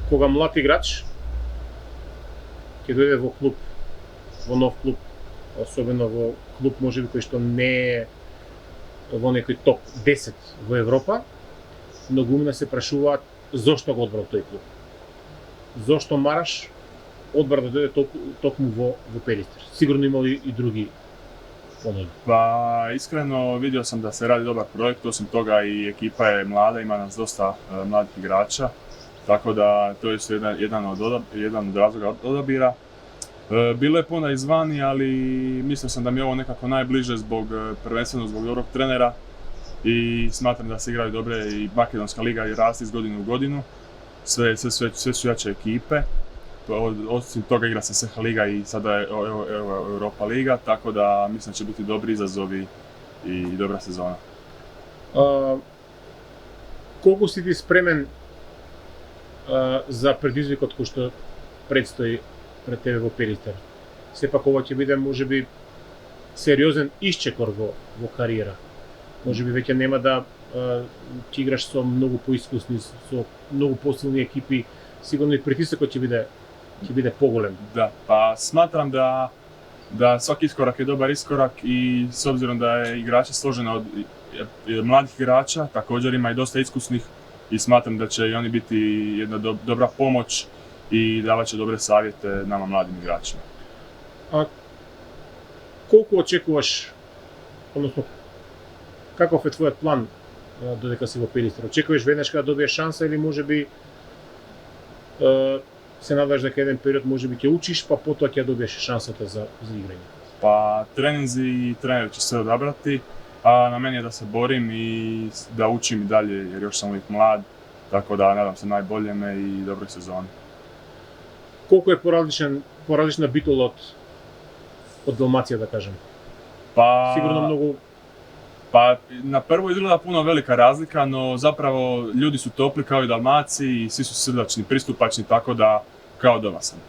кога млад играч ќе дојде во клуб, во нов клуб, особено во клуб можеби кој што не е во некој топ 10 во Европа, многумина се прашуваат зошто го одбрал тој клуб. Зошто мараш одбар да дојде токму во Перистер? Сигурно имали и други понуди. Pa iskreno vidio sam da se radi dobar projekt, osim toga i ekipa je mlada, ima nas dosta mladih igrača, tako da to je jedan od razloga odabira. Bilo je puno izvani, ali mislio sam da mi je ovo nekako najbliže prvenstveno zbog dobrog trenera i smatram da se igraju dobre i Makedonska liga i rasti iz godine u godinu. Sve su jače ekipe. Osim toga igra se SH liga i sada je Europa liga, tako da mislim da će biti dobri izazovi i dobra sezona. Колку си ти спремен за предизвикот кој што предстои пред тебе во Перистер? Сепак ова ќе биде можеби сериозен исчекор во кариера. Можеби веќе нема да ќе играш со многу поискусни, со многу посилни екипи, сигурно и притисокот ќе биде поголем. Da, pa smatram da svaki iskorak je dobar iskorak i s obzirom da je igrača složena od mladih igrača, također ima i dosta iskusnih i smatram da će i oni biti jedna dobra pomoć i davat će dobre savjete nama mladim igračima. A колку очекуваш, односно каков е твојот план додека си во Перистер? Очекуваш веднаш кога добиеш шанса или можеби се надаш дека еден период можеби ќе учиш, па потоа ќе добиеш шансата за играње? Pa treninzi i trener će sve odabrati, a na meni je da se borim i da učim i dalje jer još sam uvijek mlad, tako da nadam se najboljeme i dobroj sezoni. Колку е поразлична Битол од Далмација, да кажем? Pa, Сигурно многу. Pa na prvo izgleda puno velika razlika, no zapravo ljudi su topli kao i Dalmaciji i svi su srdačni, pristupačni, tako da kao doma sam.